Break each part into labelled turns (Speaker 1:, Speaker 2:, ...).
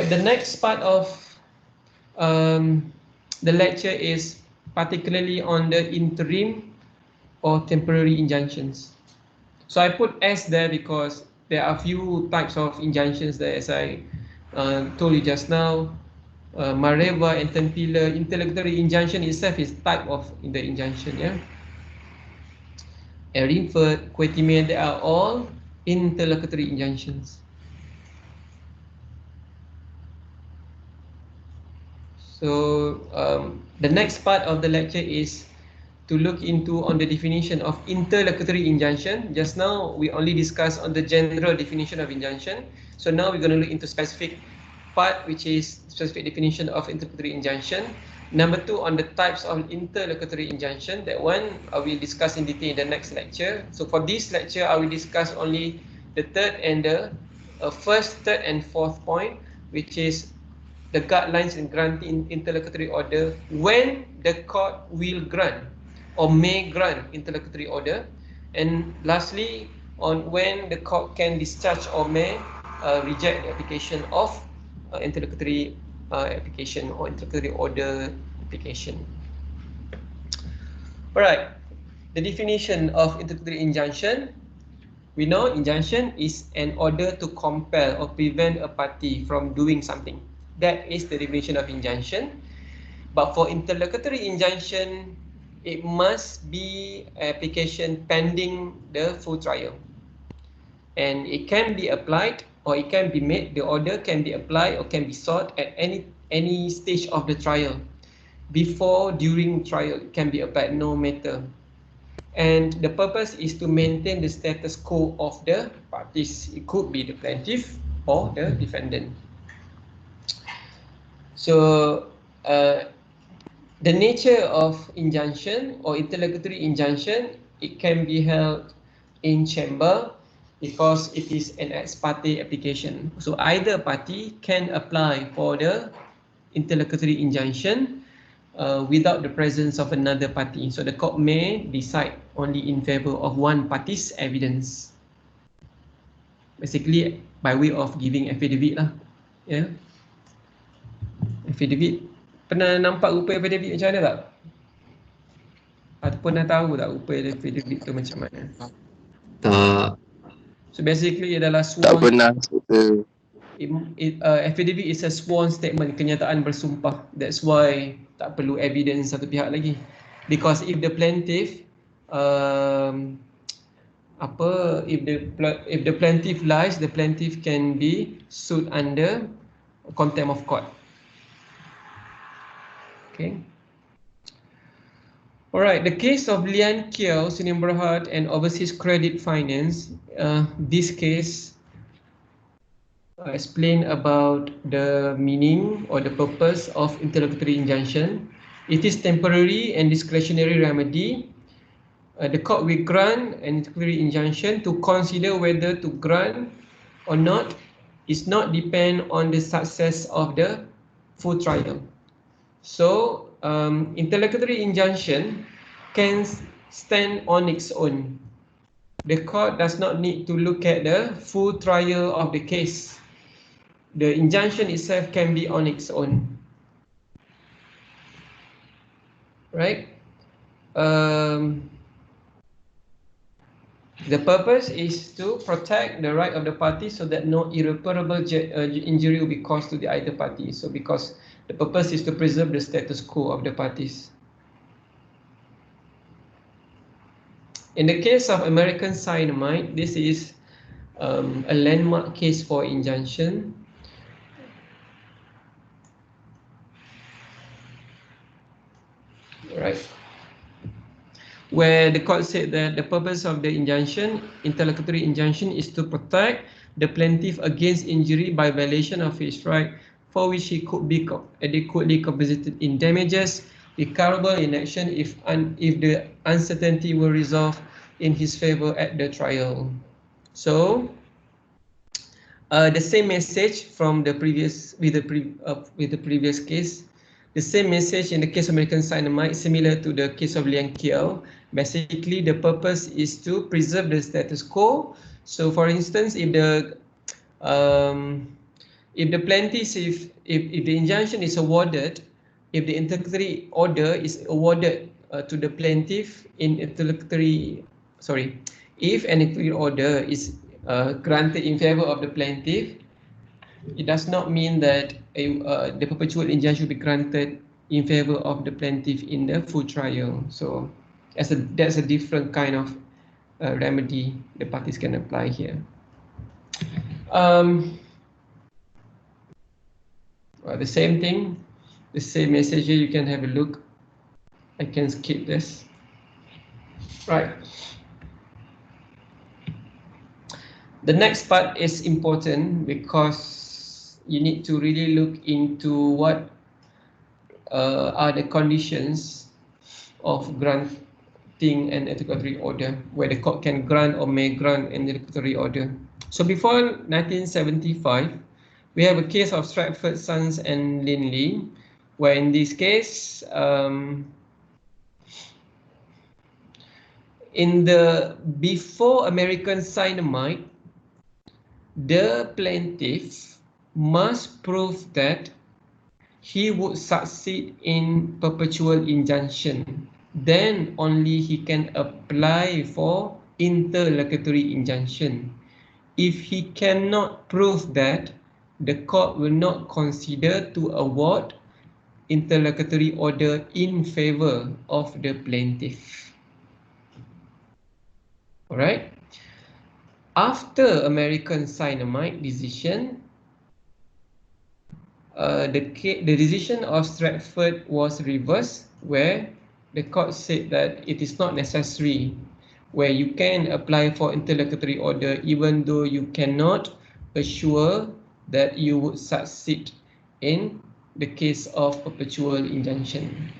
Speaker 1: Alright, the next part of the lecture is particularly on the interim or temporary injunctions. So I put S there because there are a few types of injunctions there, as I told you just now. Mareva and Tempila, interlocutory injunction itself is type of the injunction, yeah. Erinford, Quetimen, they are all interlocutory injunctions. So the next part of the lecture is to look into on the definition of interlocutory injunction. Just now we only discussed on the general definition of injunction. So now we're going to look into specific part, which is specific definition of interlocutory injunction. Number 2, on the types of interlocutory injunction. That one I will discuss in detail in the next lecture. So for this lecture, I will discuss only the third and the first, third and fourth point, which is the guidelines in granting interlocutory order, when the court will grant or may grant interlocutory order, and lastly on when the court can discharge or may reject the application of interlocutory application or interlocutory order application. Alright, the definition of interlocutory injunction. We know injunction is an order to compel or prevent a party from doing something. That is the definition of injunction. But for interlocutory injunction, it must be application pending the full trial. And it can be applied or it can be made, the order can be applied or can be sought at any stage of the trial. Before, during trial, it can be applied, no matter. And the purpose is to maintain the status quo of the parties. It could be the plaintiff or the defendant. So the nature of injunction or interlocutory injunction, it can be held in chamber because it is an ex parte application. So either party can apply for the interlocutory injunction without the presence of another party. So the court may decide only in favor of one party's evidence. Basically by way of giving affidavit lah. Yeah. Affidavit, pernah nampak rupa affidavit macam mana tak? Ataupun dah tahu tak rupa affidavit tu macam mana?
Speaker 2: Tak.
Speaker 1: So basically adalah sworn.
Speaker 2: Tak pernah.
Speaker 1: Affidavit is a sworn statement, kenyataan bersumpah. That's why tak perlu evidence satu pihak lagi. Because if the plaintiff if the plaintiff lies, the plaintiff can be sued under contempt of court. Okay. Alright, the case of Lian Kiao, Sdn Bhd and Overseas Credit Finance, this case explain about the meaning or the purpose of interlocutory injunction. It is temporary and discretionary remedy. The court will grant an interlocutory injunction to consider whether to grant or not is not depend on the success of the full trial. So interlocutory injunction can stand on its own. The court does not need to look at the full trial of the case. The injunction itself can be on its own. Right? The purpose is to protect the right of the party so that no irreparable injury will be caused to the either party. So because the purpose is to preserve the status quo of the parties. In the case of American Cyanamide, this is a landmark case for injunction. Right. Where the court said that the purpose of the injunction, interlocutory injunction, is to protect the plaintiff against injury by violation of his right, for which he could be adequately compensated in damages, recoverable in action if the uncertainty were resolved in his favor at the trial. So the same message from the previous with the previous case. The same message in the case of American Cyanamide, similar to the case of Lian Kiao. Basically, the purpose is to preserve the status quo. So, for instance, if If the plaintiff, if the injunction is awarded, if the interlocutory order is awarded to the plaintiff in interlocutory, sorry, if an interlocutory order is granted in favor of the plaintiff, it does not mean that the perpetual injunction will be granted in favor of the plaintiff in the full trial. So that's a different kind of remedy the parties can apply here. The same thing, the same message here, you can have a look. I can skip this. Right. The next part is important because you need to really look into what are the conditions of granting an interlocutory order, where the court can grant or may grant an interlocutory order. So before 1975, we have a case of Stratford, Sons and Linley, where in this case, in the before American Dynamite, the plaintiff must prove that he would succeed in perpetual injunction. Then only he can apply for interlocutory injunction. If he cannot prove that, the court will not consider to award interlocutory order in favor of the plaintiff. All right. After American Dynamite decision, the decision of Stratford was reversed, where the court said that it is not necessary, where you can apply for interlocutory order even though you cannot assure that you would succeed in the case of perpetual injunction.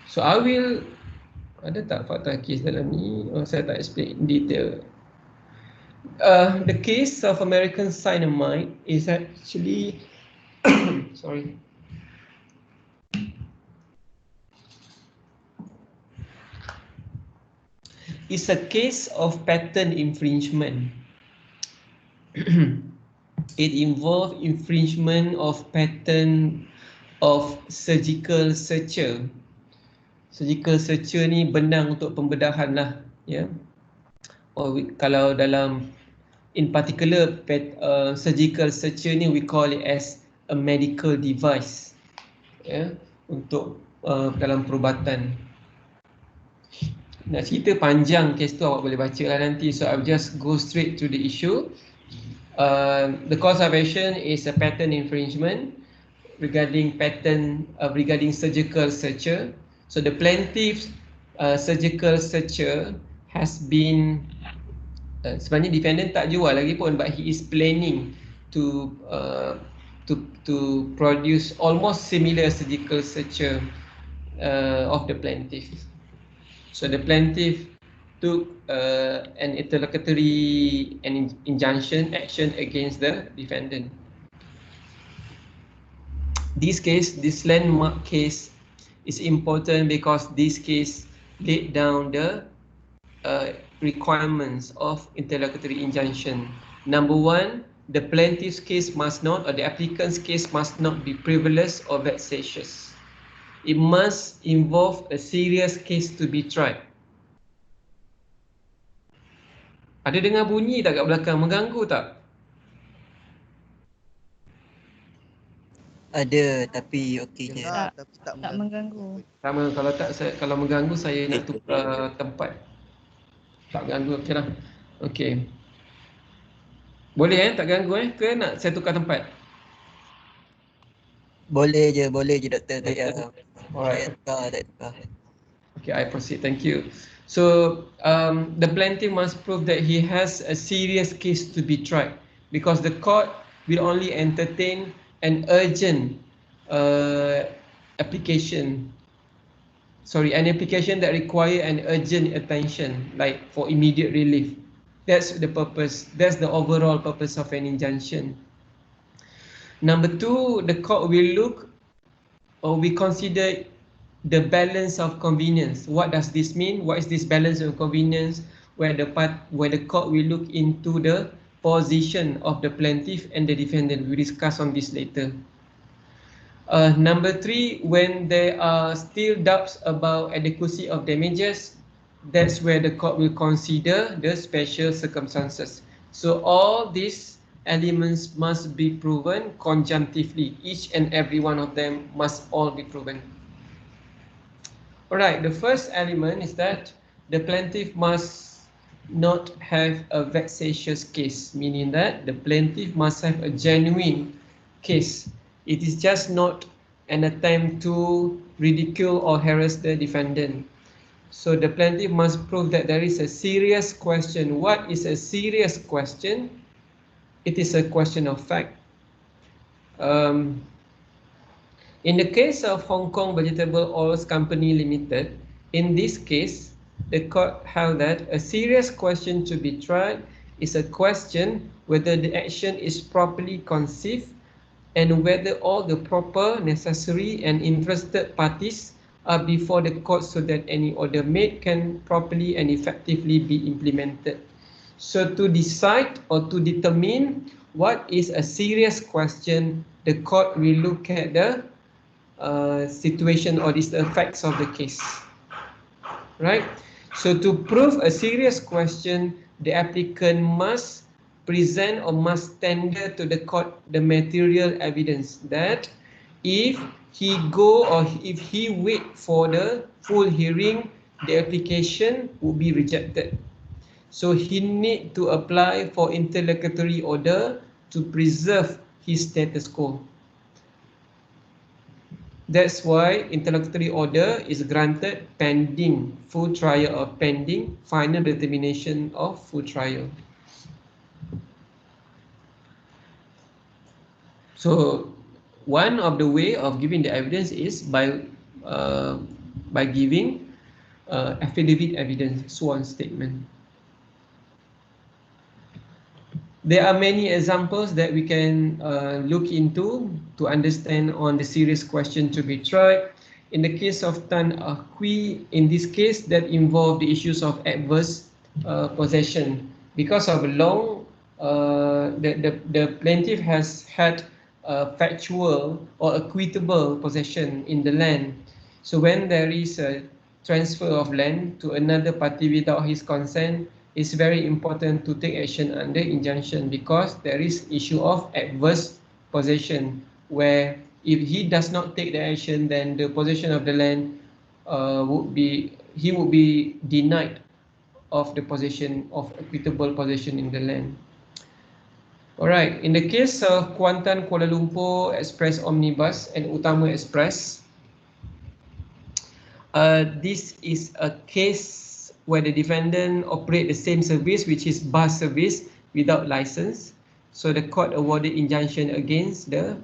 Speaker 1: So I will, ada tak fakta kes dalam ni? Saya tak explain in detail. The case of American Dynamite is actually sorry. It's a case of patent infringement. It involved infringement of patent of surgical suture. Surgical suture ni benang untuk pembedahan lah, ya. Kalau dalam in particular surgical suture ni we call it as a medical device, ya, untuk dalam perubatan. Nak cerita panjang kes tu awak boleh baca lah nanti, so I'll just go straight to the issue. The cause of action is a patent infringement regarding regarding surgical suture. So the plaintiff's surgical suture has been sebenarnya defendant tak jual lagi pun, but he is planning to produce almost similar surgical suture of the plaintiff. So the plaintiff took an interlocutory and injunction action against the defendant. This case, this landmark case, is important because this case laid down the requirements of interlocutory injunction. Number one, the plaintiff's case must not, or the applicant's case must not be frivolous or vexatious. It must involve a serious case to be tried. Ada dengar bunyi tak kat belakang? Mengganggu tak?
Speaker 3: Ada, tapi okey je.
Speaker 4: Tak mengganggu.
Speaker 1: Sama, kalau mengganggu saya nak tukar tempat. Tak ganggu, okey lah. Okey. Boleh tak ganggu ke nak saya tukar tempat?
Speaker 3: Boleh je doktor.
Speaker 1: Alright.
Speaker 3: Tak tukar.
Speaker 1: Okay, I proceed. Thank you. So the plaintiff must prove that he has a serious case to be tried, because the court will only entertain an urgent application. An application that require an urgent attention, like for immediate relief. That's the purpose. That's the overall purpose of an injunction. Number two, the court will look, or we consider the balance of convenience. What does this mean? What is this balance of convenience? where the court will look into the position of the plaintiff and the defendant. We discuss on this later. Number 3, when there are still doubts about adequacy of damages, that's where the court will consider the special circumstances. So all these elements must be proven conjunctively. Each and every one of them must all be proven. Alright, the first element is that the plaintiff must not have a vexatious case, meaning that the plaintiff must have a genuine case. It is just not an attempt to ridicule or harass the defendant. So the plaintiff must prove that there is a serious question. What is a serious question? It is a question of fact. In the case of Hong Kong Vegetable Oils Company Limited, in this case, the court held that a serious question to be tried is a question whether the action is properly conceived and whether all the proper, necessary and interested parties are before the court so that any order made can properly and effectively be implemented. So to decide or to determine what is a serious question, the court will look at the situation or the facts of the case, right? So to prove a serious question, the applicant must present or must tender to the court the material evidence that if he go or if he wait for the full hearing, the application will be rejected. So he need to apply for interlocutory order to preserve his status quo. That's why interlocutory order is granted pending full trial or pending final determination of full trial. So one of the way of giving the evidence is by giving affidavit evidence, sworn statement. There are many examples that we can look into to understand on the serious question to be tried. In the case of Tan Kui, in this case that involved the issues of adverse possession. Because of a long, the plaintiff has had factual or equitable possession in the land. So when there is a transfer of land to another party without his consent, it's very important to take action under injunction because there is issue of adverse possession where if he does not take the action, then the possession of the land would be denied of the possession of equitable possession in the land. Alright, in the case of Kuantan Kuala Lumpur Express Omnibus and Utama Express, this is a case where the defendant operate the same service, which is bus service without license. So the court awarded injunction against the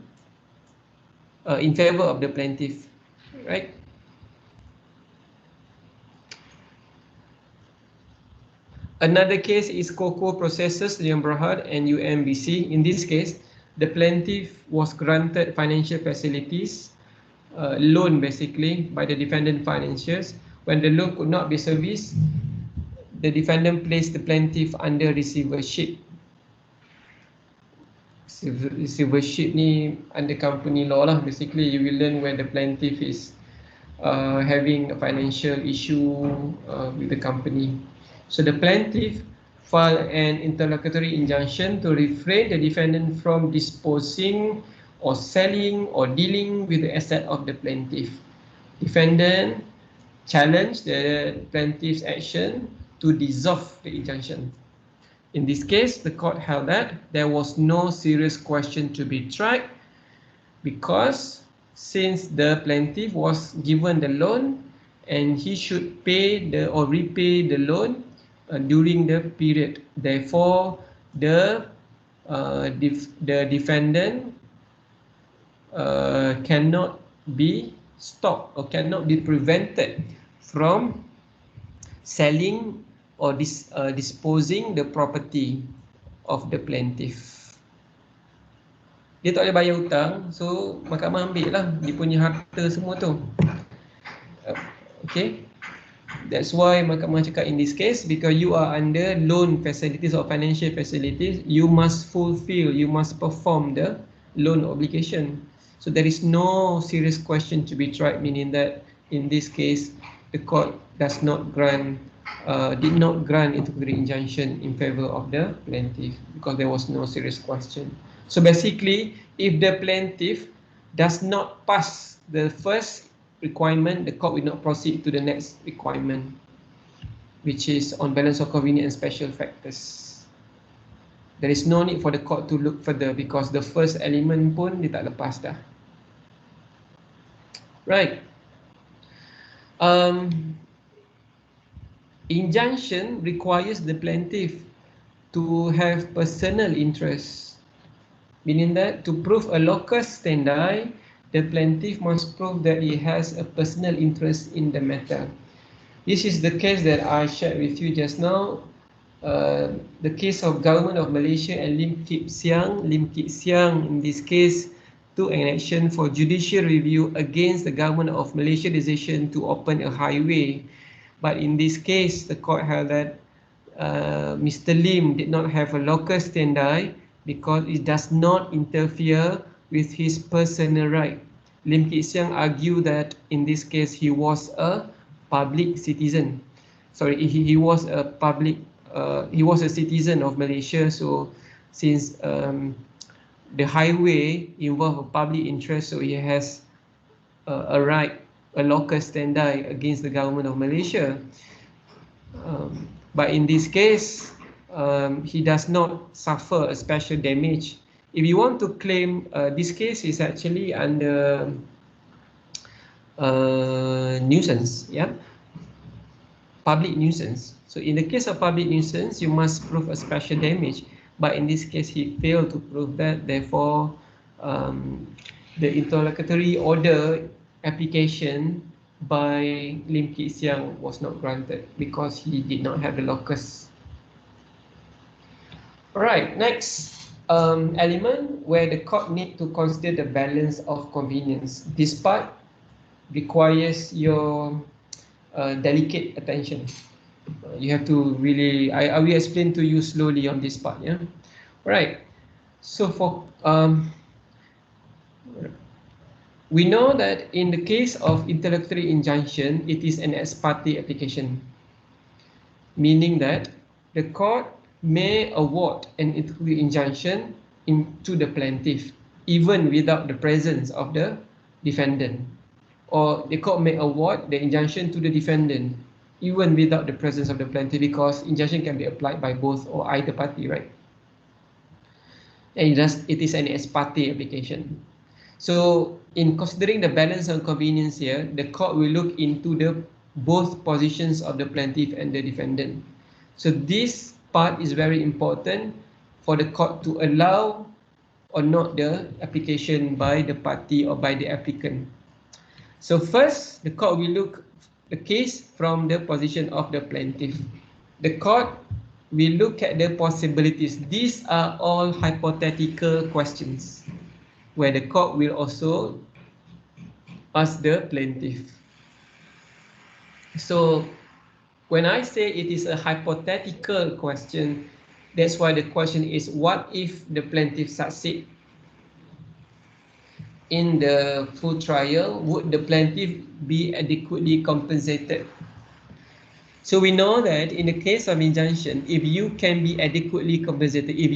Speaker 1: in favor of the plaintiff, right? Another case is Cocoa Processors Liam Berhad and UMBC. In this case, the plaintiff was granted financial facilities, loan basically, by the defendant financiers. When the loan could not be serviced, the defendant placed the plaintiff under receivership. Receivership ni under company law lah. Basically, you will learn when the plaintiff is having a financial issue with the company. So the plaintiff filed an interlocutory injunction to refrain the defendant from disposing or selling or dealing with the asset of the plaintiff. Defendant challenged the plaintiff's action to dissolve the injunction. In this case, the court held that there was no serious question to be tried because since the plaintiff was given the loan and he should pay or repay the loan during the period. Therefore, the defendant cannot be stopped or cannot be prevented from selling or disposing the property of the plaintiff. Dia tak boleh bayar hutang, so mahkamah ambil lah dia punya harta semua tu. Okay. That's why mahkamah cakap in this case, because you are under loan facilities or financial facilities, you must fulfill, you must perform the loan obligation. So there is no serious question to be tried, meaning that in this case, the court does not grant, did not grant interlocutory injunction in favor of the plaintiff because there was no serious question. So basically, if the plaintiff does not pass the first requirement, the court will not proceed to the next requirement, which is on balance of convenience and special factors. There is no need for the court to look further because the first element pun dia tak lepas dah. Right. Injunction requires the plaintiff to have personal interest, meaning that to prove a locus standi, the plaintiff must prove that he has a personal interest in the matter. This is the case that I shared with you just now. The case of Government of Malaysia and Lim Kip Siang. Lim Kip Siang in this case took an action for judicial review against the Government of Malaysia decision to open a highway. But in this case, the court held that Mr. Lim did not have a locus standi because it does not interfere with his personal right. Lim Kip Siang argued that in this case he was a public citizen. Sorry, he was a public. He was a citizen of Malaysia. So since the highway involved a public interest, so he has a right, a locus standi against the government of Malaysia. But in this case, he does not suffer a special damage. If you want to claim, this case is actually under nuisance, yeah, public nuisance. So in the case of public nuisance, you must prove a special damage. But in this case, he failed to prove that. Therefore, the interlocutory order application by Lim Kip Siang was not granted because he did not have the locus. Alright, next element where the court need to consider the balance of convenience. This part requires your delicate attention. You have to really, I will explain to you slowly on this part, yeah. Right. So for we know that in the case of interlocutory injunction, it is an ex parte application, meaning that the court may award an interlocutory injunction to the plaintiff even without the presence of the defendant, or the court may award the injunction to the defendant even without the presence of the plaintiff, because injunction can be applied by both or either party, right? And it is an ex parte application. So in considering the balance and convenience here, the court will look into the both positions of the plaintiff and the defendant. So this part is very important for the court to allow or not the application by the party or by the applicant. So first, the court will look the case from the position of the plaintiff. The court will look at the possibilities. These are all hypothetical questions where the court will also ask the plaintiff. So when I say it is a hypothetical question, that's why the question is, what if the plaintiff succeed in the full trial? Would the plaintiff be adequately compensated? So we know that in the case of injunction, if you can be adequately compensated, if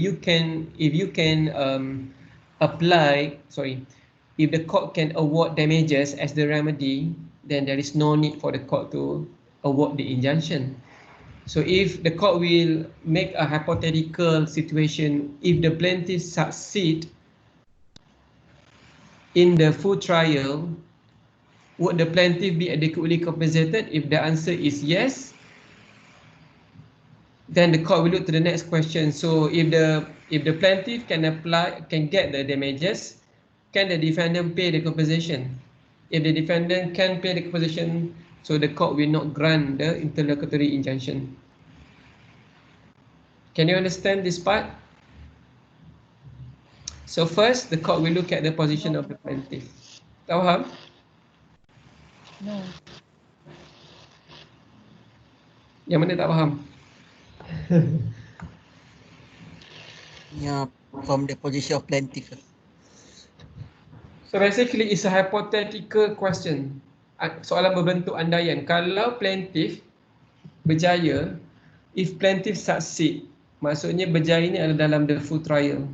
Speaker 1: the court can award damages as the remedy, then there is no need for the court to award the injunction. So if the court will make a hypothetical situation, if the plaintiff succeed in the full trial, would the plaintiff be adequately compensated? If the answer is yes, then the court will look to the next question. So if the plaintiff can get the damages, can the defendant pay the compensation? If the defendant can pay the compensation, so the court will not grant the interlocutory injunction. Can you understand this part? So first, the court will look at the position of the plaintiff. Tak faham?
Speaker 4: No.
Speaker 1: Yang mana tak faham?
Speaker 3: Yang from the position of plaintiff.
Speaker 1: So basically it's a hypothetical question. Soalan berbentuk andaian. Kalau plaintiff berjaya, if plaintiff succeed, maksudnya berjaya ni adalah dalam the full trial.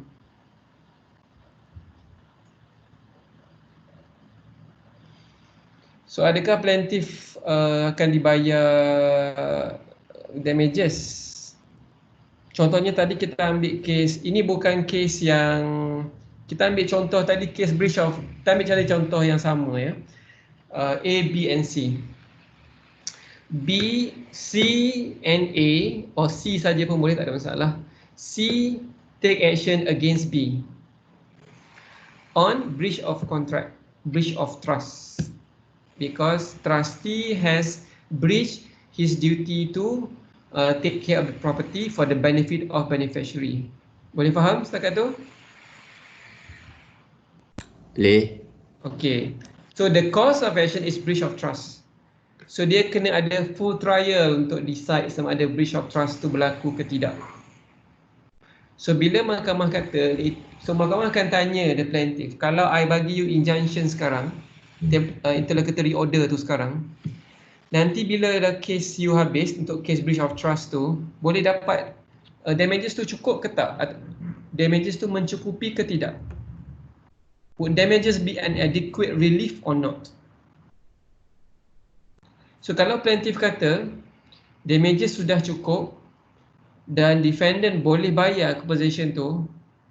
Speaker 1: So adakah plaintiff akan dibayar damages? Contohnya tadi kita ambil case, ini bukan case yang kita ambil contoh tadi case breach of, kita ambil cari contoh yang sama ya. A, B and C. B, C and A or C saja pun boleh, tak ada masalah. C take action against B on breach of contract, breach of trust, because trustee has breached his duty to take care of the property for the benefit of beneficiary. Boleh faham setakat tu?
Speaker 2: Boleh.
Speaker 1: Okay. So the cause of action is breach of trust. So dia kena ada full trial untuk decide sama ada breach of trust tu berlaku ke tidak. So bila mahkamah kata, so mahkamah akan tanya the plaintiff, kalau I bagi you injunction sekarang, interlocutory order tu sekarang, nanti bila dah case you habis untuk case breach of trust tu, boleh dapat damages tu cukup ke tak? Damages tu mencukupi ke tidak? Would damages be an adequate relief or not? So kalau plaintiff kata damages sudah cukup dan defendant boleh bayar acquisition tu,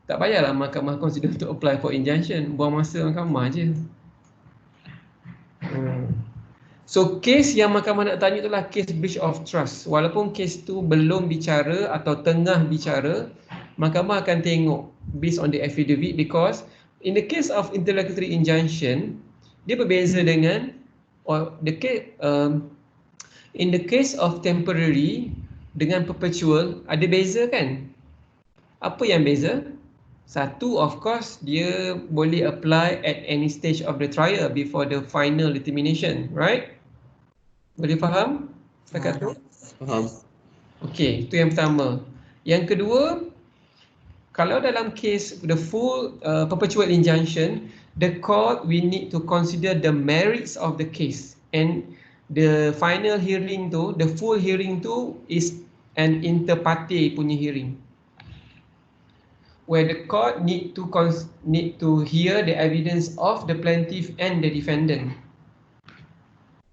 Speaker 1: tak payahlah mahkamah consider untuk apply for injunction, buang masa mahkamah je. So case yang mahkamah nak tanya itulah case breach of trust. Walaupun case tu belum bicara atau tengah bicara, mahkamah akan tengok based on the affidavit, because in the case of interlocutory injunction, dia berbeza dengan in the case of temporary dengan perpetual, ada beza kan? Apa yang beza? Satu, of course, dia boleh apply at any stage of the trial before the final determination, right? Boleh faham setakat tu?
Speaker 2: Faham.
Speaker 1: Okey, itu yang pertama. Yang kedua, kalau dalam case the full perpetual injunction, the court we need to consider the merits of the case, and the final hearing tu, the full hearing tu is an inter partes punya hearing, where the court need to hear the evidence of the plaintiff and the defendant.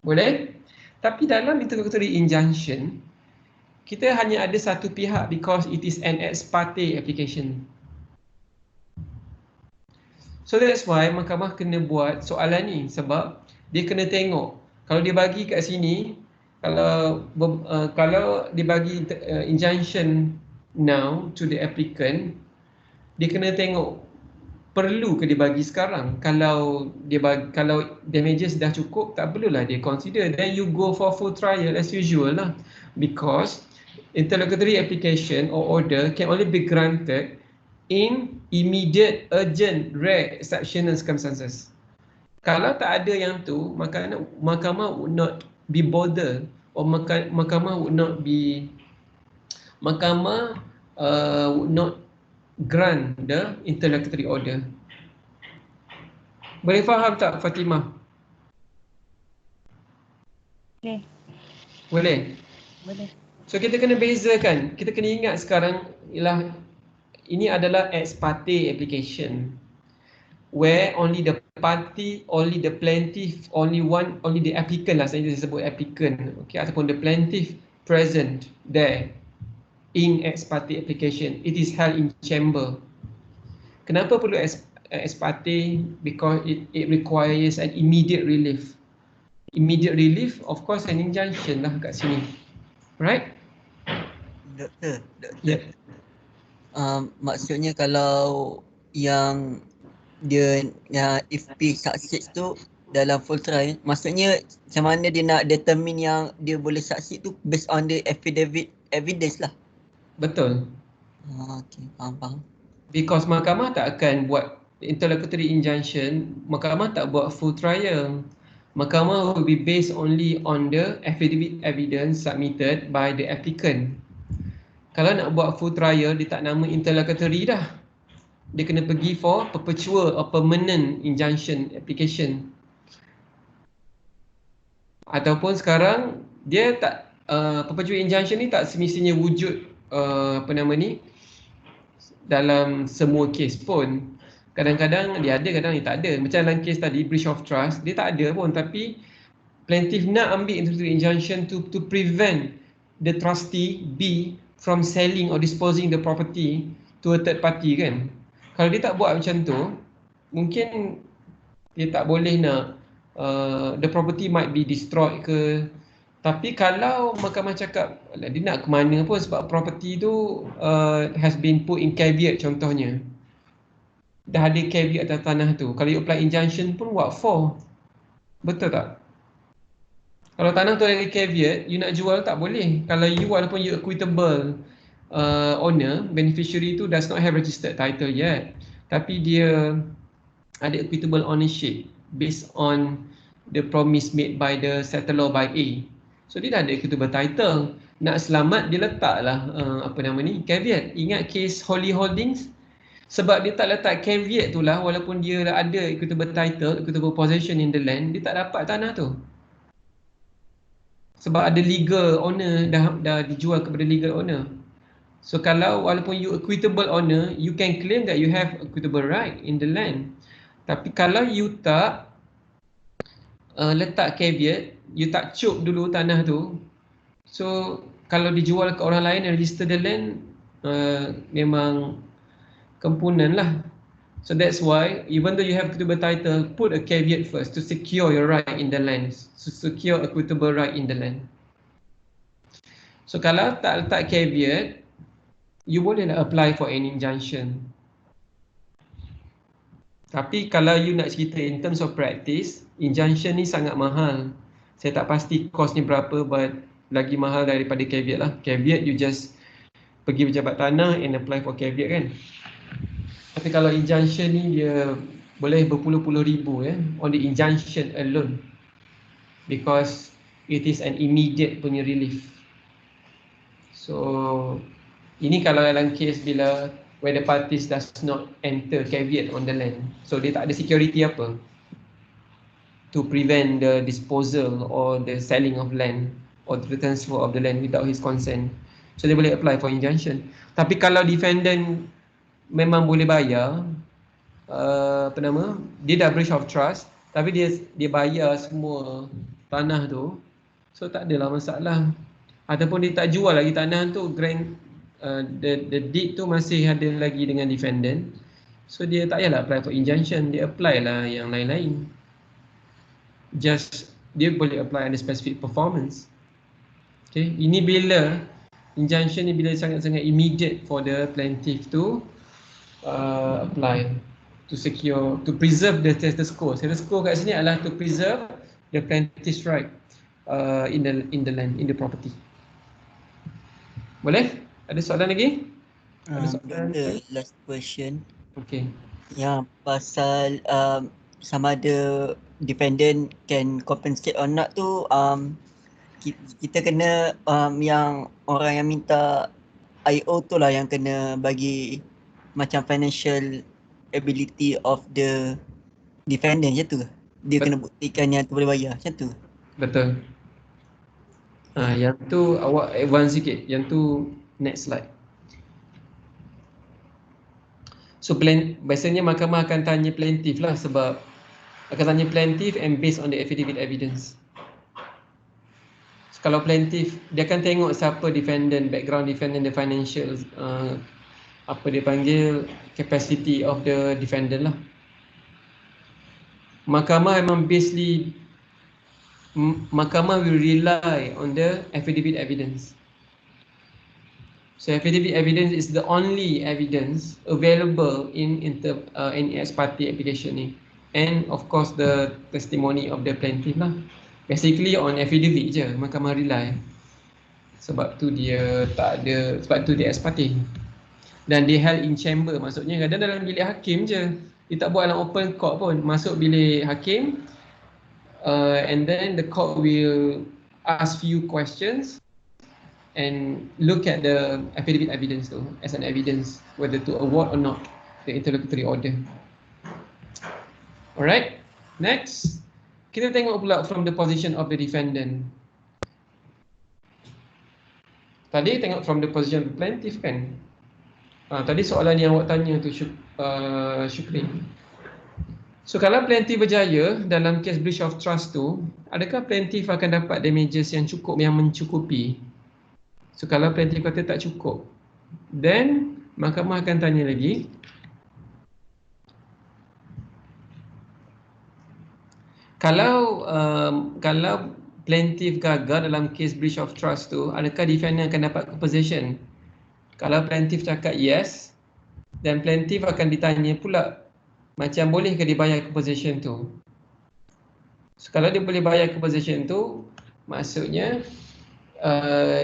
Speaker 1: Boleh? Tapi dalam interlocutory injunction, kita hanya ada satu pihak because it is an ex parte application. So that's why mahkamah kena buat soalan ni, sebab dia kena tengok kalau dia bagi kat sini, kalau dia bagi injunction now to the applicant, dia kena tengok perlu ke dia bagi sekarang. Kalau damages dah cukup, tak perlulah dia consider. Then you go for full trial as usual lah, because interlocutory application or order can only be granted in immediate, urgent, rare, exceptional circumstances. Kalau tak ada yang tu, maka mahkamah would not be bothered, or mahkamah would not grant the interlocutory order. Boleh faham tak Fatimah?
Speaker 4: Okay.
Speaker 1: Boleh?
Speaker 4: Boleh.
Speaker 1: So kita kena bezakan, kita kena ingat sekarang ialah ini adalah ex parte application, where only the party, only the plaintiff, only the applicant lah, saya sebut applicant, okay, ataupun the plaintiff present there in ex parte application. It is held in chamber. Kenapa perlu ex parte? Because it requires an immediate relief. Immediate relief, of course, an injunction lah kat sini, right?
Speaker 3: Doktor.
Speaker 1: Yeah.
Speaker 3: Maksudnya kalau yang dia if P succeed tu dalam full trial, maksudnya macam mana dia nak determine yang dia boleh succeed tu based on the affidavit evidence lah.
Speaker 1: Betul.
Speaker 3: Okay, faham.
Speaker 1: Because mahkamah tak akan buat interlocutory injunction, mahkamah tak buat full trial. mahkamah will be based only on the affidavit evidence submitted by the applicant. Kalau nak buat full trial, dia tak nama interlocutory dah. Dia kena pergi for perpetual or permanent injunction application. Ataupun sekarang dia tak perpetual injunction ni tak semestinya wujud dalam semua kes pun. Kadang-kadang dia ada, kadang dia tak ada. Macam dalam kes tadi, breach of trust, dia tak ada pun, tapi plaintiff nak ambil interlocutory injunction to prevent the trustee B from selling or disposing the property to a third party kan. Kalau dia tak buat macam tu, mungkin dia tak boleh nak the property might be destroyed ke. Tapi kalau mahkamah cakap dia nak ke mana pun sebab property tu has been put in caveat contohnya, dah ada caveat atas tanah tu, kalau you apply injunction pun what for? Betul tak? Kalau tanah tu ada caveat, you nak jual tak boleh. Kalau you walaupun you equitable owner, beneficiary tu does not have registered title yet, tapi dia ada equitable ownership based on the promise made by the settlor by A. So dia dah ada equitable title. Nak selamat dia letaklah caveat. Ingat case Holy Holdings? Sebab dia tak letak caveat tu lah, walaupun dia ada equitable title, equitable possession in the land, dia tak dapat tanah tu. Sebab ada legal owner, dah dijual kepada legal owner. So kalau walaupun you equitable owner, you can claim that you have equitable right in the land. Tapi kalau you tak letak caveat, you tak cuk dulu tanah tu, so kalau dijual ke orang lain and register the land, memang kempunan lah. So that's why even though you have equitable title, put a caveat first to secure your right in the land, to secure equitable right in the land. So kalau tak letak caveat, you boleh apply for an injunction. Tapi kalau you nak cerita in terms of practice, injunction ni sangat mahal. Saya tak pasti cost ni berapa, but lagi mahal daripada caveat lah. Caveat you just pergi pejabat tanah and apply for caveat kan. Tapi kalau injunction ni dia boleh berpuluh-puluh ribu on the injunction alone, because it is an immediate punya relief. So ini kalau dalam case bila where the parties does not enter caveat on the land, so dia tak ada security apa to prevent the disposal or the selling of land or the transfer of the land without his consent. So dia boleh apply for injunction. Tapi kalau defendant memang boleh bayar, dia dah breach of trust, tapi dia bayar semua tanah tu, so tak adalah masalah. Ataupun dia tak jual lagi tanah tu, the deed tu masih ada lagi dengan defendant, so dia tak payahlah apply for injunction, dia apply lah yang lain-lain. Just dia boleh apply under specific performance. Okay, ini bila injunction ni bila sangat-sangat immediate for the plaintiff to apply to secure, to preserve the status quo. Status quo kat sini adalah to preserve the plaintiff's right in the land, in the property. Boleh? Ada soalan lagi? Ada soalan?
Speaker 3: The last question.
Speaker 1: Okay.
Speaker 3: Yang pasal sama ada defendant can compensate or not tu, kita kena yang orang yang minta IO tu lah yang kena bagi macam financial ability of the defendant macam tu. Dia kena buktikan yang tu boleh bayar macam tu.
Speaker 1: Betul. Yang tu awak advance sikit. Yang tu next slide. So biasanya mahkamah akan tanya plaintiff lah, sebab akan tanya plaintiff and based on the affidavit evidence. So, kalau plaintiff, dia akan tengok siapa defendant, background defendant, the financial apa dia panggil, capacity of the defendant lah. Mahkamah memang basically, mahkamah will rely on the affidavit evidence. So affidavit evidence is the only evidence available in ex parte application ni, and of course the testimony of the plaintiff lah. Basically on affidavit je mahkamah rely. Sebab tu dia tak ada, sebab tu dia ex parte. Dan dia held in chamber, maksudnya kadang dalam bilik hakim je. Dia tak buat dalam open court pun. Masuk bilik hakim, and then the court will ask few questions and look at the affidavit evidence tu as an evidence whether to award or not the interlocutory order. Alright, next kita tengok pula from the position of the defendant. Tadi tengok from the position of the plaintiff kan. Tadi soalan yang awak tanya tu Syukri. So kalau plaintiff berjaya dalam kes breach of trust tu, adakah plaintiff akan dapat damages yang mencukupi? So kalau plaintiff kata tak cukup, then mahkamah akan tanya lagi, kalau plaintiff gagal dalam kes breach of trust tu, adakah defendant akan dapat compensation? Kalau plaintiff cakap yes, dan plaintiff akan ditanya pula macam bolehkah dibayar compensation tu. So kalau dia boleh bayar compensation tu, maksudnya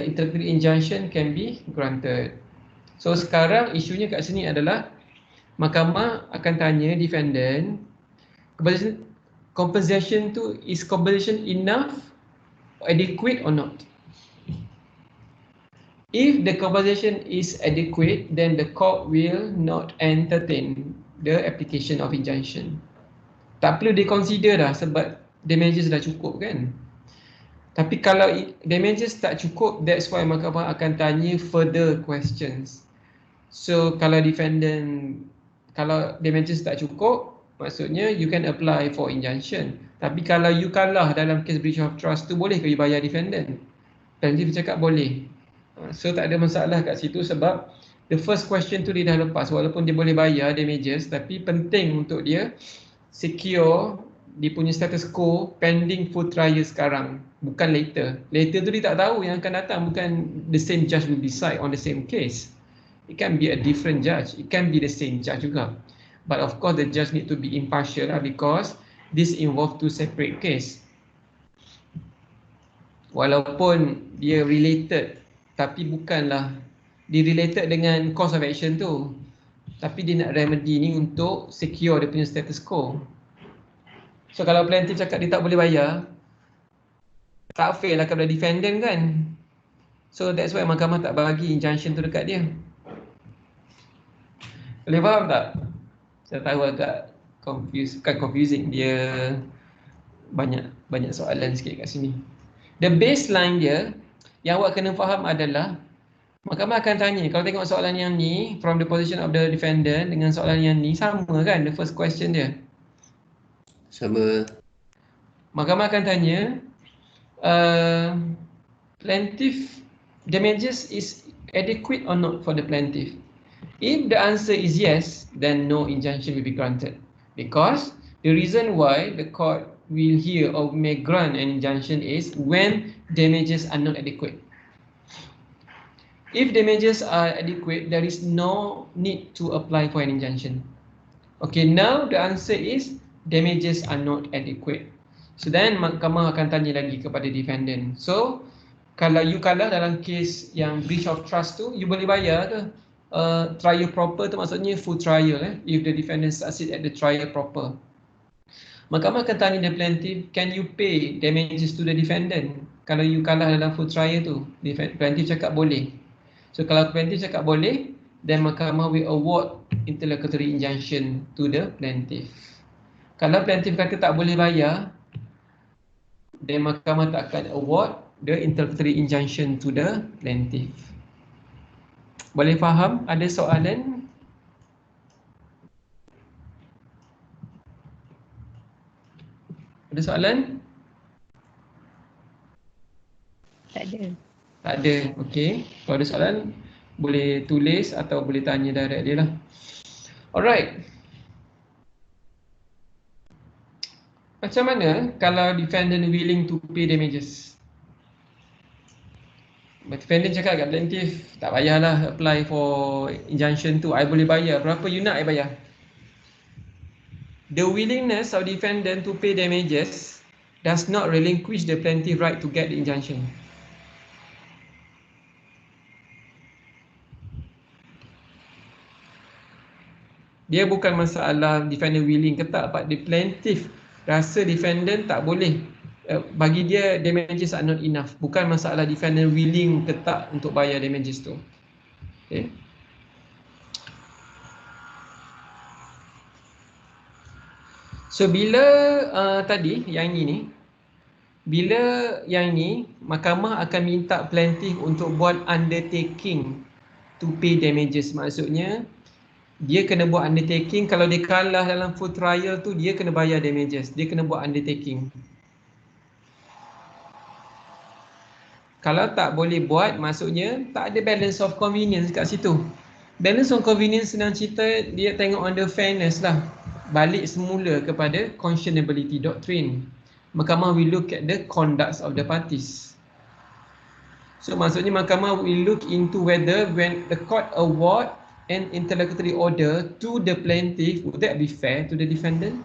Speaker 1: interlocutory injunction can be granted. So sekarang isunya kat sini adalah mahkamah akan tanya defendant, compensation tu is compensation enough, adequate or not. If the compensation is adequate, then the court will not entertain the application of injunction. Tak perlu di-consider dah sebab damages dah cukup kan. Tapi kalau damages tak cukup, that's why mahkamah akan tanya further questions. So kalau damages tak cukup, maksudnya you can apply for injunction. Tapi kalau you kalah dalam case breach of trust tu, boleh ke you bayar defendant? Plaintiff cakap boleh. So tak ada masalah kat situ sebab the first question tu dia dah lepas. Walaupun dia boleh bayar damages, tapi penting untuk dia secure dia punya status quo pending full trial sekarang, bukan later. Later tu dia tak tahu yang akan datang, bukan the same judge will decide on the same case. It can be a different judge, it can be the same judge juga. But of course the judge need to be impartial because this involve two separate case. Walaupun dia related, tapi bukanlah dia related dengan cause of action tu, tapi dia nak remedy ni untuk secure dia punya status quo. So kalau plaintiff cakap dia tak boleh bayar, tak fair lah kepada defendant kan. So that's why mahkamah tak bagi injunction tu dekat dia. Boleh faham tak? Saya tahu agak confusing, dia banyak soalan sikit kat sini. The baseline dia yang awak kena faham adalah mahkamah akan tanya, kalau tengok soalan yang ni from the position of the defendant dengan soalan yang ni sama kan, the first question dia
Speaker 2: sama.
Speaker 1: Mahkamah akan tanya plaintiff damages is adequate or not for the plaintiff. If the answer is yes, then no injunction will be granted, because the reason why the court will hear or may grant an injunction is when damages are not adequate. If damages are adequate, there is no need to apply for an injunction. Okay, now the answer is damages are not adequate. So then mahkamah akan tanya lagi kepada defendant. So kalau you kalah dalam kes yang breach of trust tu, you boleh bayar ke? Trial proper tu maksudnya full trial if the defendant succeed at the trial proper. Mahkamah akan tanya the plaintiff, can you pay damages to the defendant? Kalau you kalah dalam full trial tu, plaintiff cakap boleh. So kalau plaintiff cakap boleh, then mahkamah will award interlocutory injunction to the plaintiff. Kalau plaintiff kata tak boleh bayar, then mahkamah tak akan award the interlocutory injunction to the plaintiff. Boleh faham? Ada soalan? Ada soalan?
Speaker 4: Tak ada.
Speaker 1: Tak ada. Okey. Kalau ada soalan, boleh tulis atau boleh tanya direct dia lah. Alright. Macam mana kalau defendant willing to pay damages? Defendant cakap kat plaintiff, tak payahlah apply for injunction tu, I boleh bayar. Berapa you nak I bayar? The willingness of defendant to pay damages does not relinquish the plaintiff right to get the injunction. Dia bukan masalah defendant willing ke tak, but the plaintiff rasa defendant tak boleh bagi dia damages are not enough. Bukan masalah defendant willing ke tak untuk bayar damages tu. Okay. So bila tadi yang ini ni, bila yang ini mahkamah akan minta plaintiff untuk buat undertaking to pay damages. Maksudnya dia kena buat undertaking. Kalau dia kalah dalam full trial tu, dia kena bayar damages. Dia kena buat undertaking. Kalau tak boleh buat, maksudnya tak ada balance of convenience kat situ. Balance of convenience senang cerita, dia tengok on the fairness lah. Balik semula kepada conscionability doctrine. Mahkamah will look at the conducts of the parties. So maksudnya mahkamah will look into whether when the court award an interlocutory order to the plaintiff, would that be fair to the defendant?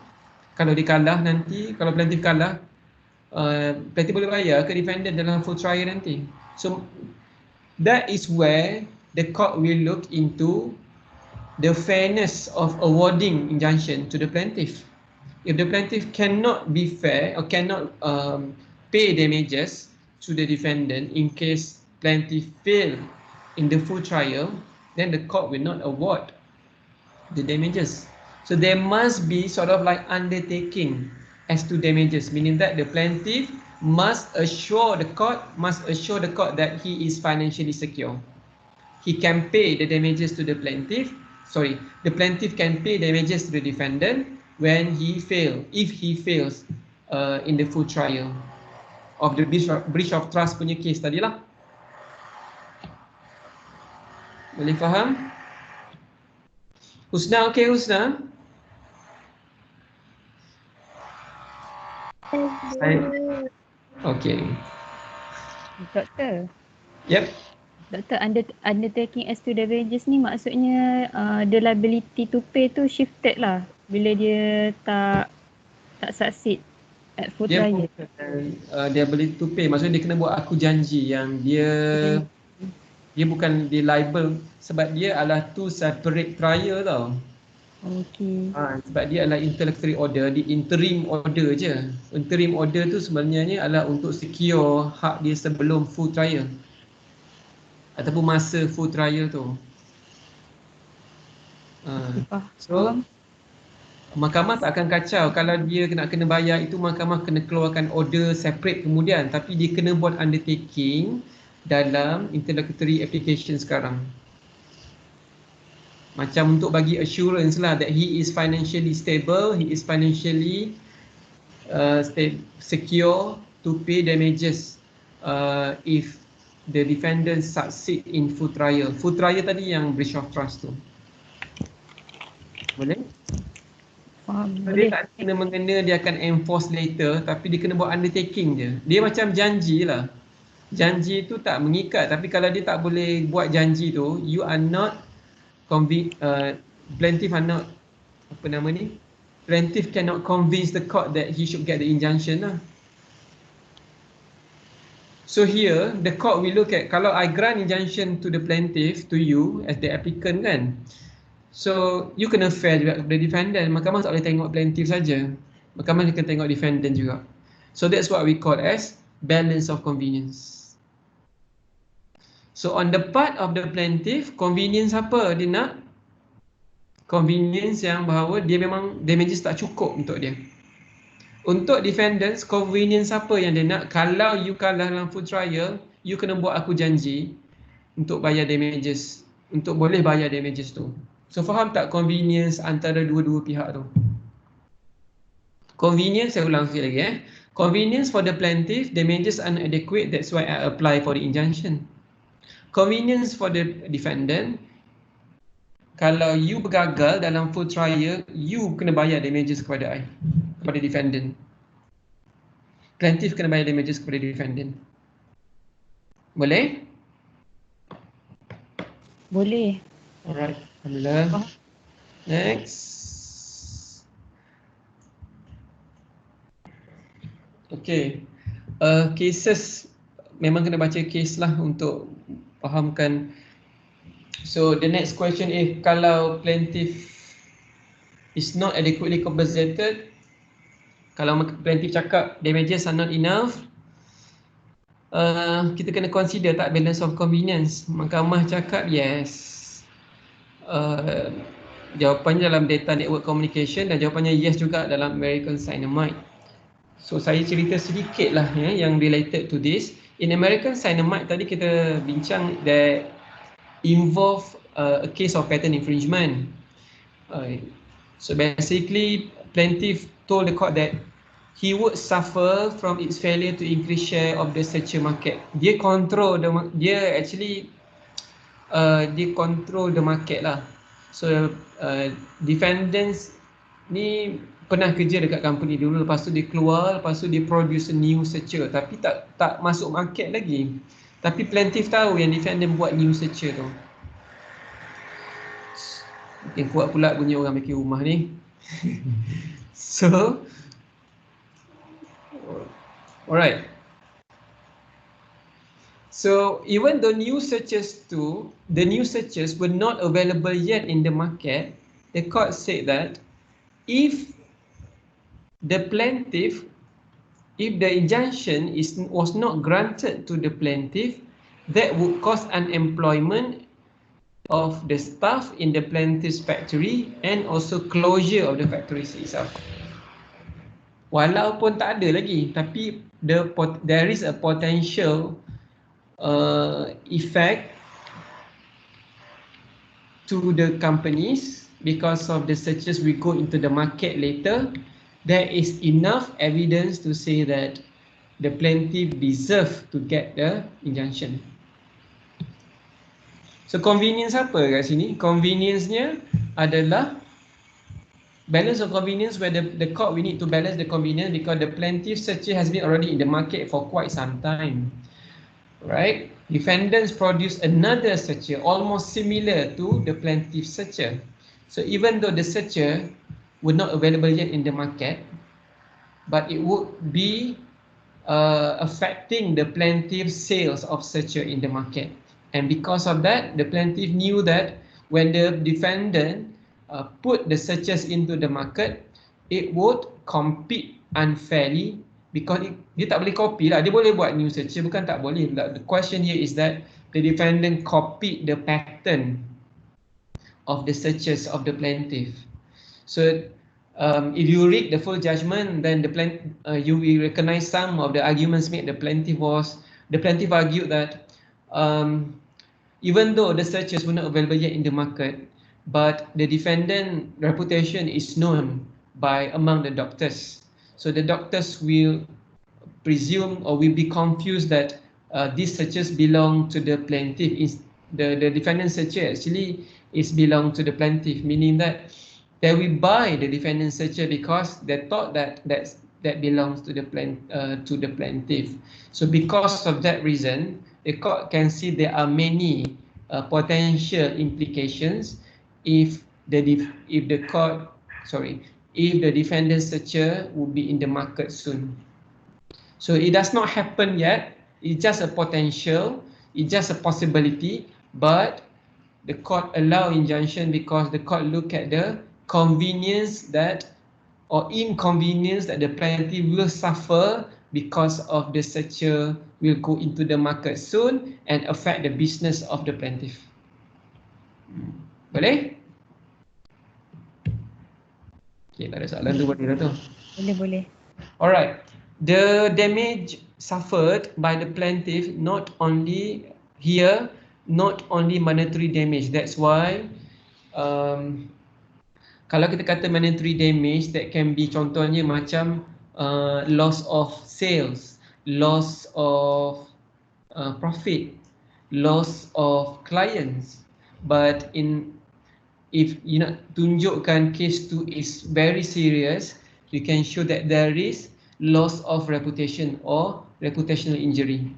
Speaker 1: Kalau dia kalah nanti, kalau plaintiff kalah, plaintiff boleh bayar ke defendant dalam full trial nanti. So that is where the court will look into the fairness of awarding injunction to the plaintiff. If the plaintiff cannot be fair or cannot pay damages to the defendant in case plaintiff fail in the full trial, then the court will not award the damages. So there must be sort of like undertaking as to damages, meaning that the plaintiff must assure the court that he is financially secure. He can pay the damages to the plaintiff. The plaintiff can pay damages to the defendant when he fails, if he fails in the full trial of the breach of trust punya case tadi lah. Boleh faham? Husna, okay Husna? Okay.
Speaker 4: Doktor.
Speaker 1: Yep.
Speaker 4: Doktor, undertaking as to damages ni maksudnya the liability to pay tu shifted lah bila dia tak succeed at full trial.
Speaker 1: Dia ability to pay, maksudnya dia kena buat aku janji yang dia bukan dia liable sebab dia adalah two separate trial tau.
Speaker 4: Okay.
Speaker 1: Sebab dia adalah interlocutory order, di interim order je. Interim order tu sebenarnya adalah untuk secure hak dia sebelum full trial ataupun masa full trial tu. So mahkamah tak akan kacau kalau dia kena bayar itu, mahkamah kena keluarkan order separate kemudian, tapi dia kena buat undertaking dalam interlocutory application sekarang. Macam untuk bagi assurance lah that he is financially stable, he is financially secure to pay damages if the defendant succeed in full trial. Full trial tadi yang breach of trust tu. Boleh? So, dia tak kena mengena dia akan enforce later, tapi dia kena buat undertaking je. Dia macam janji lah. Janji tu tak mengikat, tapi kalau dia tak boleh buat janji tu, you are not plaintiff are not, plaintiff cannot convince the court that he should get the injunction lah. So here, the court will look at, kalau I grant injunction to the plaintiff, to you as the applicant kan, so you kena fair juga kepada defendant. Mahkamah tak boleh tengok plaintiff saja, mahkamah kena tengok defendant juga. So that's what we call as balance of convenience. So on the part of the plaintiff, convenience apa dia nak? Convenience yang bahawa dia memang damages tak cukup untuk dia. Untuk defendants, convenience apa yang dia nak? Kalau you kalah dalam full trial, you kena buat aku janji untuk bayar damages, untuk boleh bayar damages tu. So faham tak convenience antara dua-dua pihak tu? Convenience, saya ulang sekali lagi Convenience for the plaintiff, damages inadequate, that's why I apply for the injunction. Convenience for the defendant, kalau you bergagal dalam full trial, you kena bayar damages kepada defendant. Plaintiff kena bayar damages kepada defendant. Boleh?
Speaker 4: Boleh.
Speaker 1: Alright, alhamdulillah. Next. Okay. Cases, memang kena baca case lah untuk fahamkan. So the next question is, kalau plaintiff is not adequately compensated, Kalau plaintiff cakap damages are not enough, kita kena consider tak balance of convenience. Mahkamah cakap yes. Jawapannya dalam data network communication dan jawapannya yes juga dalam American Dynamite. So saya cerita sedikit lah yang related to this. In American Dynamite tadi kita bincang that involve a case of patent infringement. So basically plaintiff told the court that he would suffer from its failure to increase share of the searcher market. Dia control dia control the market lah. So defendants ni pernah kerja dekat company dulu, lepas tu dia keluar, lepas tu dia produce a new searcher tapi tak masuk market lagi. Tapi plaintiff tahu yang defendant buat new searcher tu. Makin kuat pula bunyi orang bikin rumah ni. So alright. So even though the new searchers were not available yet in the market, the court said that if the injunction was not granted to the plaintiff, that would cause unemployment of the staff in the plaintiff's factory and also closure of the factories itself. Walaupun tak ada lagi, tapi there is a potential effect to the companies because of the searches we go into the market later. There is enough evidence to say that the plaintiff deserve to get the injunction. So convenience apa kat sini? Convenience-nya adalah balance of convenience, where the court we need to balance the convenience because the plaintiff searcher has been already in the market for quite some time. Right? Defendants produce another searcher almost similar to the plaintiff searcher. So even though the searcher were not available yet in the market, but it would be affecting the plaintiff's sales of searcher in the market. And because of that, the plaintiff knew that when the defendant put the searchers into the market, it would compete unfairly. Because dia tak boleh copy lah, dia boleh buat new searcher, bukan tak boleh. The question here is that the defendant copied the pattern of the searchers of the plaintiff. So if you read the full judgment, then you will recognize some of the arguments made. The plaintiff argued that even though the searchers were not available yet in the market, but the defendant reputation is known by among the doctors. So the doctors will presume or will be confused that these searchers belong to the plaintiff. The defendant searcher actually is belong to the plaintiff, meaning that they will buy the defendant searcher because they thought that belongs to the plaintiff. So because of that reason, the court can see there are many potential implications if the defendant searcher will be in the market soon. So it does not happen yet. It's just a potential. It's just a possibility. But the court allow injunction because the court look at the convenience or inconvenience that the plaintiff will suffer because of the searcher will go into the market soon and affect the business of the plaintiff. Boleh? Okay, tak ada soalan tu boleh dah tu.
Speaker 4: Boleh.
Speaker 1: Alright, the damage suffered by the plaintiff not only monetary damage. That's why kalau kita kata monetary damage, that can be contohnya macam loss of sales, loss of profit, loss of clients. But if you nak tunjukkan case tu is very serious, you can show that there is loss of reputation or reputational injury.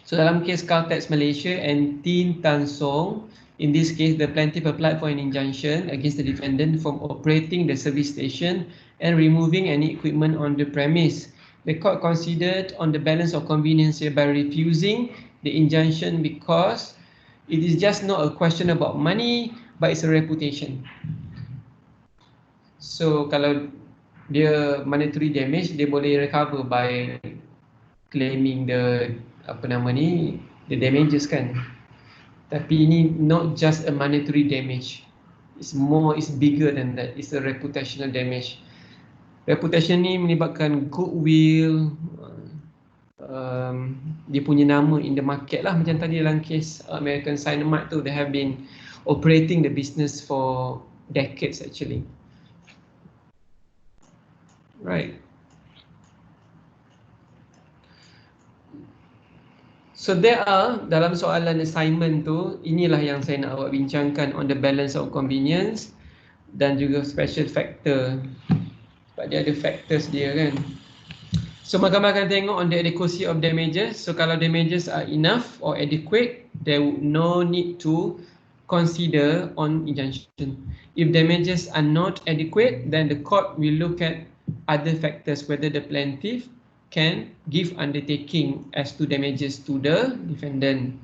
Speaker 1: So dalam kes Caltex Malaysia and Tin Tan Song, in this case the plaintiff applied for an injunction against the defendant from operating the service station and removing any equipment on the premise. The court considered on the balance of convenience here by refusing the injunction because it is just not a question about money, but it's a reputation. So kalau dia monetary damage, dia boleh recover by claiming the the damages kan. Tapi ini not just a monetary damage. It's bigger than that. It's a reputational damage. Reputation ni melibatkan goodwill, dia punya nama in the market lah. Macam tadi dalam case American Dynamite tu, they have been operating the business for decades actually. Right. So there are, dalam soalan assignment tu, inilah yang saya nak awak bincangkan on the balance of convenience dan juga special factor. Sebab dia ada factors dia kan. So mahkamah akan tengok on the adequacy of damages. So kalau damages are enough or adequate, there would no need to consider on injunction. If damages are not adequate, then the court will look at other factors, whether the plaintiff can give undertaking as to damages to the defendant.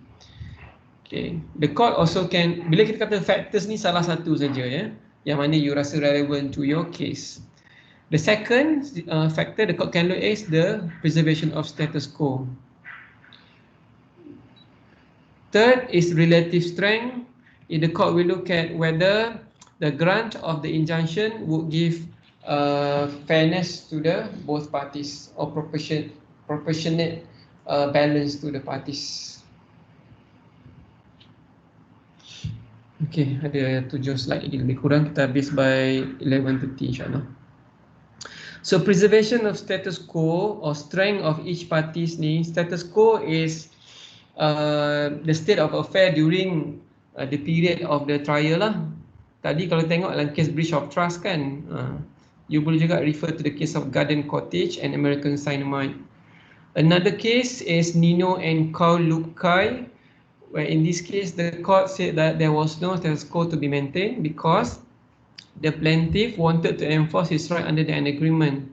Speaker 1: Okay. The court also can, bila kita kata factors ni salah satu saja ya, yang mana you rasa relevant to your case. The second factor the court can look is the preservation of status quo. Third is relative strength. The court will look at whether the grant of the injunction would give fairness to the both parties or proportionate balance to the parties. Okay, ada 7 slide lagi, lebih kurang kita habis by 11:30 insyaAllah. So preservation of status quo or strength of each parties ni, status quo is the state of affair during the period of the trial lah. Tadi kalau tengok dalam case breach of trust kan, you boleh juga refer to the case of Garden Cottage and American Dynamite. Another case is Nino and Carl Lukai, where in this case the court said that there was no status quo to be maintained because the plaintiff wanted to enforce his right under an agreement.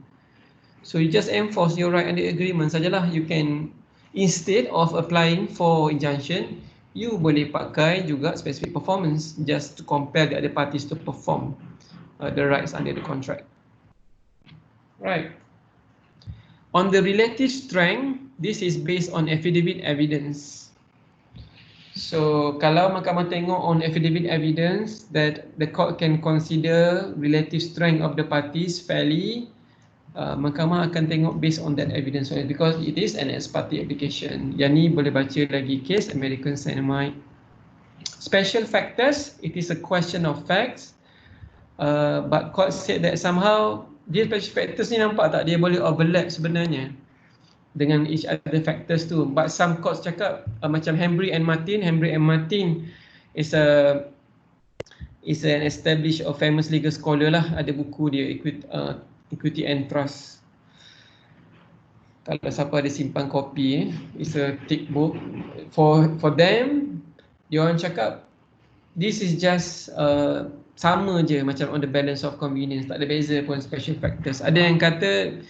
Speaker 1: So you just enforce your right under agreement sajalah. You can, instead of applying for injunction, you boleh pakai juga specific performance just to compel the other parties to perform the rights under the contract. Right. On the relative strength, this is based on affidavit evidence. So kalau mahkamah tengok on affidavit evidence that the court can consider relative strength of the parties fairly, mahkamah akan tengok based on that evidence because it is an ex parte application. Yang ni boleh baca lagi case American Dynamite. Special factors, it is a question of facts, but court said that somehow dia special factors ni nampak tak dia boleh overlap sebenarnya dengan each other factors tu. But some courts cakap macam Hembry and Martin is an established or famous legal scholar lah. Ada buku dia Equity and Trust. Kalau siapa ada simpan kopi, it's a thick book. For them, dia orang cakap this is just sama je macam on the balance of convenience, tak ada beza pun special factors. Ada yang kata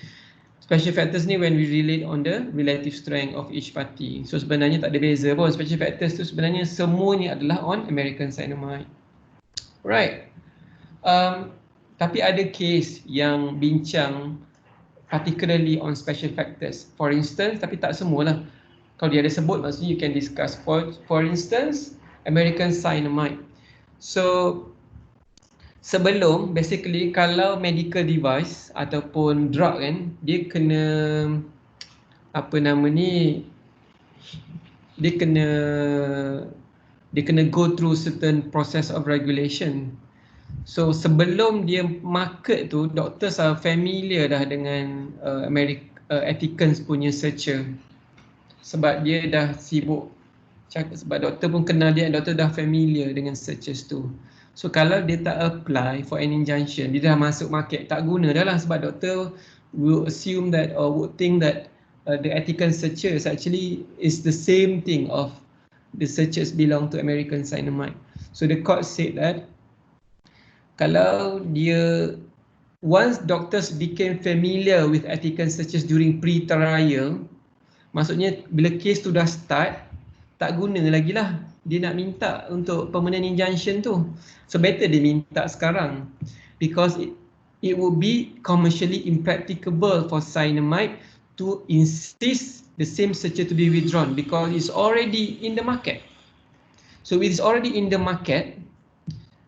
Speaker 1: special factors ni when we relate on the relative strength of each party. So sebenarnya tak ada beza pun. Special factors tu sebenarnya semuanya adalah on American Dynamite. Right. Tapi ada case yang bincang particularly on special factors. For instance, tapi tak semualah. Kalau dia ada sebut maksudnya you can discuss. For instance, American Dynamite. So sebelum, basically kalau medical device ataupun drug kan, dia kena dia kena go through certain process of regulation. So sebelum dia market tu, doctors are familiar dah dengan ethicals punya searcher. Sebab dia dah sibuk sebab doktor pun kenal dia, doktor dah familiar dengan searches tu. So kalau dia tak apply for an injunction, dia dah masuk market, tak guna dah lah sebab doktor will assume that or would think that the ethical searches actually is the same thing of the searches belong to American Dynamite. So the court said that kalau dia, once doctors became familiar with ethical searches during pre-trial, maksudnya bila case tu dah start, tak guna lagi lah dia nak minta untuk permanent injunction tu. So better dia minta sekarang because it would be commercially impracticable for cyanamide to insist the same searcher to be withdrawn because it's already in the market. So it is already in the market,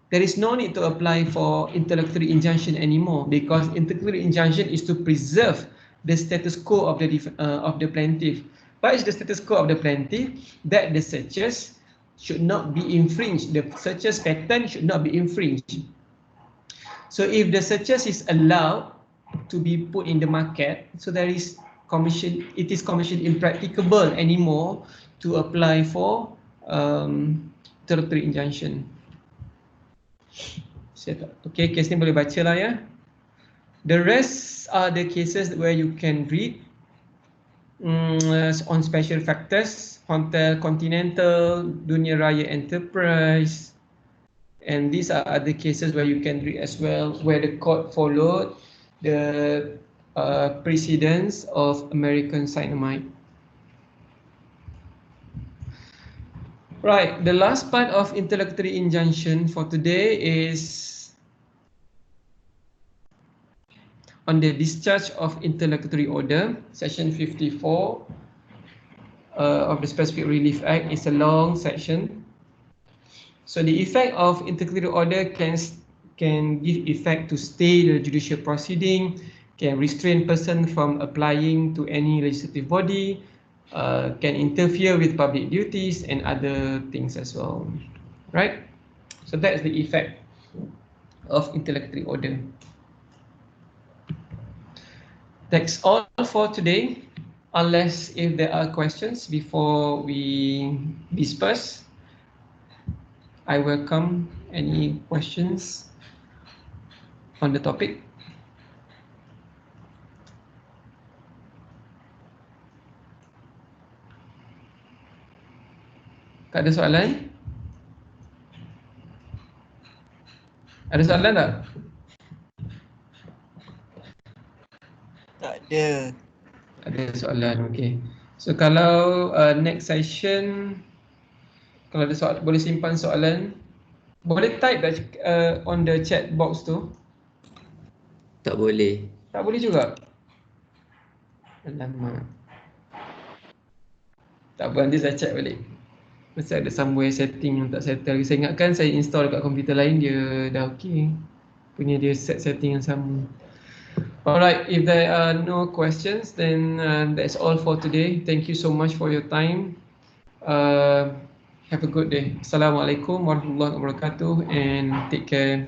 Speaker 1: there is no need to apply for interlocutory injunction anymore because interlocutory injunction is to preserve the status quo of the plaintiff. What is the status quo of the plaintiff? That the searches should not be infringed. The searches patent should not be infringed. So if the searches is allowed to be put in the market, so there is it is commercially impracticable anymore to apply for interlocutory injunction. Okay, case ni boleh baca lah ya. The rest are the cases where you can read on special factors, Hotel Continental, Dunia Raya Enterprise, and these are other cases where you can read as well, where the court followed the precedents of American Cyanamide. Right, the last part of interlocutory injunction for today is on the discharge of interlocutory order. Section 54 of the Specific Relief Act is a long section. So the effect of interlocutory order can give effect to stay the judicial proceeding, can restrain person from applying to any legislative body, can interfere with public duties and other things as well, right? So that's the effect of interlocutory order. That's all for today, unless if there are questions before we disperse. I welcome any questions on the topic. Tak ada soalan? Ada soalan tak?
Speaker 3: Tak ada.
Speaker 1: Ada soalan, okay. So kalau next session, kalau ada soalan, boleh simpan soalan. Boleh type on the chat box tu?
Speaker 2: Tak boleh.
Speaker 1: Tak boleh juga? Alamak. Tak apa, nanti saya check balik. Mesti ada somewhere setting yang tak settle. Saya ingatkan saya install dekat komputer lain, dia dah okay. Punya dia set setting yang sama. Alright, if there are no questions, then that's all for today. Thank you so much for your time. Have a good day. Assalamualaikum warahmatullahi wabarakatuh and take care.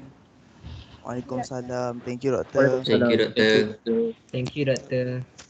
Speaker 5: Waalaikumsalam. Thank you, Doktor.
Speaker 2: Thank you, Doktor.
Speaker 3: Thank you, Doktor.